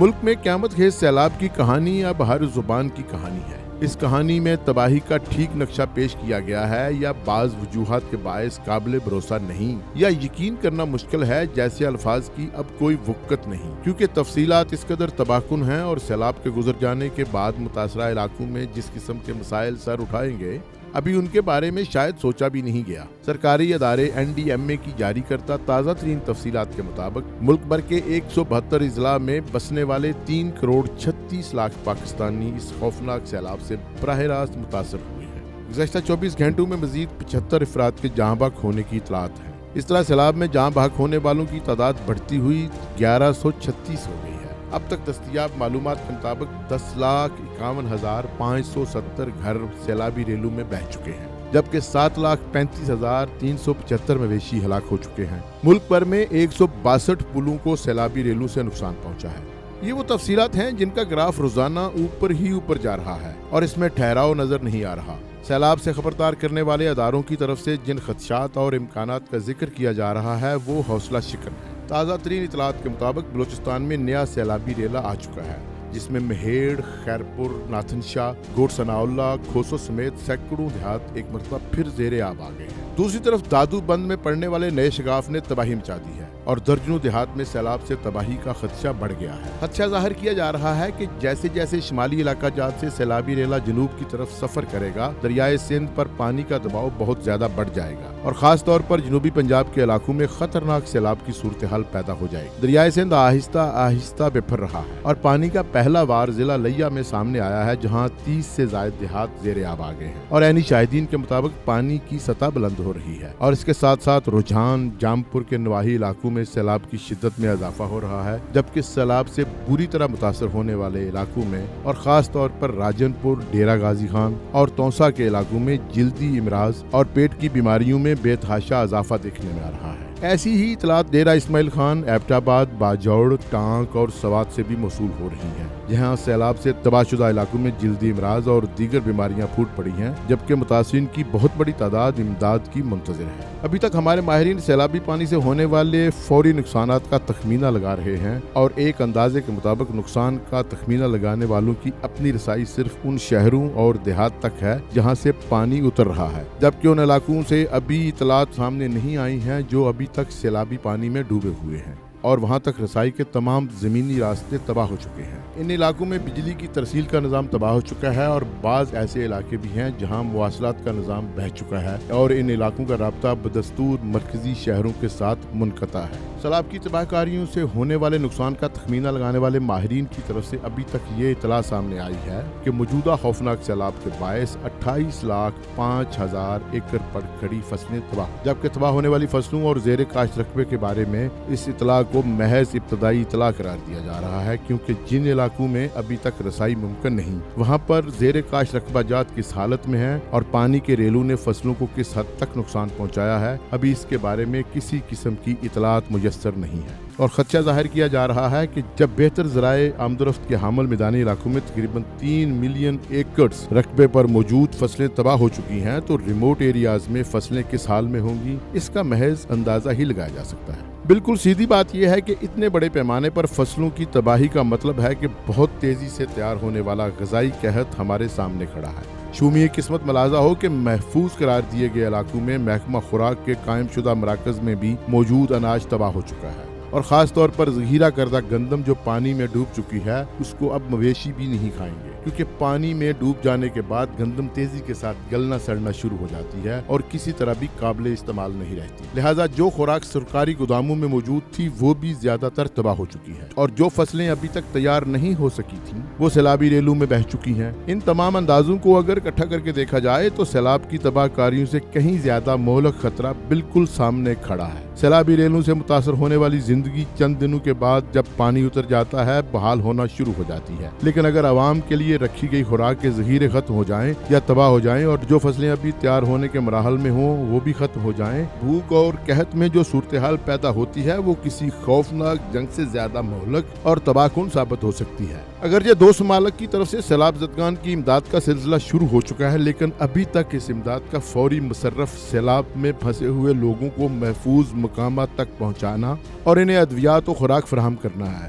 ملک میں قیامت خیز سیلاب کی کہانی اب ہر زبان کی کہانی ہے۔ اس کہانی میں تباہی کا ٹھیک نقشہ پیش کیا گیا ہے یا بعض وجوہات کے باعث قابل بھروسہ نہیں، یا یقین کرنا مشکل ہے جیسے الفاظ کی اب کوئی وقت نہیں، کیونکہ تفصیلات اس قدر تباہ کن ہیں اور سیلاب کے گزر جانے کے بعد متاثرہ علاقوں میں جس قسم کے مسائل سر اٹھائیں گے ابھی ان کے بارے میں شاید سوچا بھی نہیں گیا۔ سرکاری ادارے NDMA کی جاری کرتا تازہ ترین تفصیلات کے مطابق ملک بھر کے 172 اضلاع میں بسنے والے 3 کروڑ 36 لاکھ پاکستانی اس خوفناک سیلاب سے براہ راست متاثر ہوئے ہیں۔ گزشتہ 24 گھنٹوں میں مزید 75 افراد کے جاں بحق ہونے کی اطلاعات ہیں۔ اس طرح سیلاب میں جاں بحق ہونے والوں کی تعداد بڑھتی ہوئی 1136 ہو گئی ہے۔ اب تک دستیاب معلومات کے مطابق 10,51,570 گھر سیلابی ریلوں میں بہہ چکے ہیں، جبکہ 7,35,375 مویشی ہلاک ہو چکے ہیں۔ ملک بھر میں 162 پلوں کو سیلابی ریلوں سے نقصان پہنچا ہے۔ یہ وہ تفصیلات ہیں جن کا گراف روزانہ اوپر ہی اوپر جا رہا ہے اور اس میں ٹھہراؤ نظر نہیں آ رہا۔ سیلاب سے خبردار کرنے والے اداروں کی طرف سے جن خدشات اور امکانات کا ذکر کیا جا رہا ہے وہ حوصلہ شکن ہے۔ تازہ ترین اطلاعات کے مطابق بلوچستان میں نیا سیلابی ریلا آ چکا ہے، جس میں مہیڑ، خیرپور، ناتھن شاہ، گوٹ ثناء اللہ، کھوسو سمیت سینکڑوں دیہات ایک مرتبہ پھر زیر آب آ گئے ہیں۔ دوسری طرف دادو بند میں پڑنے والے نئے شگاف نے تباہی مچا دی ہے اور درجنوں دیہات میں سیلاب سے تباہی کا خدشہ بڑھ گیا ہے۔ خدشہ ظاہر کیا جا رہا ہے کہ جیسے جیسے شمالی علاقہ جات سے سیلابی ریلا جنوب کی طرف سفر کرے گا، دریائے سندھ پر پانی کا دباؤ بہت زیادہ بڑھ جائے گا اور خاص طور پر جنوبی پنجاب کے علاقوں میں خطرناک سیلاب کی صورتحال پیدا ہو جائے گی۔ دریائے سندھ آہستہ آہستہ بپھر رہا ہے اور پانی کا پہلا وار ضلع لیا میں سامنے آیا ہے، جہاں 30 سے زائد دیہات زیر آب آ گئے ہیں اور عینی شاہدین کے مطابق پانی کی سطح بلند ہو رہی ہے اور اس کے ساتھ ساتھ رجحان جامپور کے نواحی علاقوں میں سیلاب کی شدت میں اضافہ ہو رہا ہے، جبکہ سیلاب سے بری طرح متاثر ہونے والے علاقوں میں اور خاص طور پر راجن پور، ڈیرہ غازی خان اور تونسا کے علاقوں میں جلدی امراض اور پیٹ کی بیماریوں میں بے تحاشا اضافہ دیکھنے میں آ رہا ہے۔ ایسی ہی اطلاعات ڈیرہ اسماعیل خان، ایبٹ آباد، باجوڑ، ٹانک اور سوات سے بھی موصول ہو رہی ہیں، جہاں سیلاب سے تباہ شدہ علاقوں میں جلدی امراض اور دیگر بیماریاں پھوٹ پڑی ہیں، جبکہ متاثرین کی بہت بڑی تعداد امداد کی منتظر ہے۔ ابھی تک ہمارے ماہرین سیلابی پانی سے ہونے والے فوری نقصانات کا تخمینہ لگا رہے ہیں اور ایک اندازے کے مطابق نقصان کا تخمینہ لگانے والوں کی اپنی رسائی صرف ان شہروں اور دیہات تک ہے جہاں سے پانی اتر رہا ہے، جبکہ ان علاقوں سے ابھی اطلاعات سامنے نہیں آئی ہیں جو ابھی تک سیلابی پانی میں ڈوبے ہوئے ہیں اور وہاں تک رسائی کے تمام زمینی راستے تباہ ہو چکے ہیں۔ ان علاقوں میں بجلی کی ترسیل کا نظام تباہ ہو چکا ہے اور بعض ایسے علاقے بھی ہیں جہاں مواصلات کا نظام بہہ چکا ہے اور ان علاقوں کا رابطہ بدستور مرکزی شہروں کے ساتھ منقطع ہے۔ سیلاب کی تباہ کاریوں سے ہونے والے نقصان کا تخمینہ لگانے والے ماہرین کی طرف سے ابھی تک یہ اطلاع سامنے آئی ہے کہ موجودہ خوفناک سیلاب کے باعث 28,05,000 ایکڑ پر کھڑی فصلیں تباہ، جبکہ تباہ ہونے والی فصلوں اور زیر کاشت رقبے کے بارے میں اس اطلاع کو محض ابتدائی اطلاع قرار دیا جا رہا ہے، کیونکہ جن علاقوں میں ابھی تک رسائی ممکن نہیں وہاں پر زیر کاشت رقبہ جات کس حالت میں ہیں اور پانی کے ریلوں نے فصلوں کو کس حد تک نقصان پہنچایا ہے، ابھی اس کے بارے میں کسی قسم کی اطلاعات میسر نہیں ہے اور خدشہ ظاہر کیا جا رہا ہے کہ جب بہتر ذرائع آمدورفت کے حامل میدانی علاقوں میں تقریباً 3 ملین ایکڑ رقبے پر موجود فصلیں تباہ ہو چکی ہیں تو ریموٹ ایریاز میں فصلیں کس حال میں ہوں گی، اس کا محض اندازہ ہی لگایا جا سکتا ہے۔ بالکل سیدھی بات یہ ہے کہ اتنے بڑے پیمانے پر فصلوں کی تباہی کا مطلب ہے کہ بہت تیزی سے تیار ہونے والا غذائی قحط ہمارے سامنے کھڑا ہے۔ شومی قسمت ملاحظہ ہو کہ محفوظ قرار دیے گئے علاقوں میں محکمہ خوراک کے قائم شدہ مراکز میں بھی موجود اناج تباہ ہو چکا ہے اور خاص طور پر ذخیرہ کردہ گندم جو پانی میں ڈوب چکی ہے اس کو اب مویشی بھی نہیں کھائیں گے، کیونکہ پانی میں ڈوب جانے کے بعد گندم تیزی کے ساتھ گلنا سڑنا شروع ہو جاتی ہے اور کسی طرح بھی قابل استعمال نہیں رہتی، لہٰذا جو خوراک سرکاری گوداموں میں موجود تھی وہ بھی زیادہ تر تباہ ہو چکی ہے اور جو فصلیں ابھی تک تیار نہیں ہو سکی تھیں وہ سیلابی ریلوں میں بہہ چکی ہیں۔ ان تمام اندازوں کو اگر اکٹھا کر کے دیکھا جائے تو سیلاب کی تباہ کاریوں سے کہیں زیادہ مہلک خطرہ بالکل سامنے کھڑا ہے۔ سیلابی ریلوں سے متاثر ہونے والی زندگی چند دنوں کے بعد جب پانی اتر جاتا ہے بحال ہونا شروع ہو جاتی ہے، لیکن اگر عوام کے لیے رکھی گئی خوراک کے ذخیرے ختم ہو جائیں یا تباہ ہو جائیں اور جو فصلیں ابھی تیار ہونے کے مراحل میں ہوں وہ بھی ختم ہو جائیں، بھوک اور قحط میں جو صورتحال پیدا ہوتی ہے وہ کسی خوفناک جنگ سے زیادہ مہلک اور تباہ کن ثابت ہو سکتی ہے۔ اگرچہ 2 ممالک کی طرف سے سیلاب زدگان کی امداد کا سلسلہ شروع ہو چکا ہے، لیکن ابھی تک اس امداد کا فوری مصرف سیلاب میں پھنسے ہوئے لوگوں کو محفوظ مقامات تک پہنچانا اور انہیں ادویات و خوراک فراہم کرنا ہے۔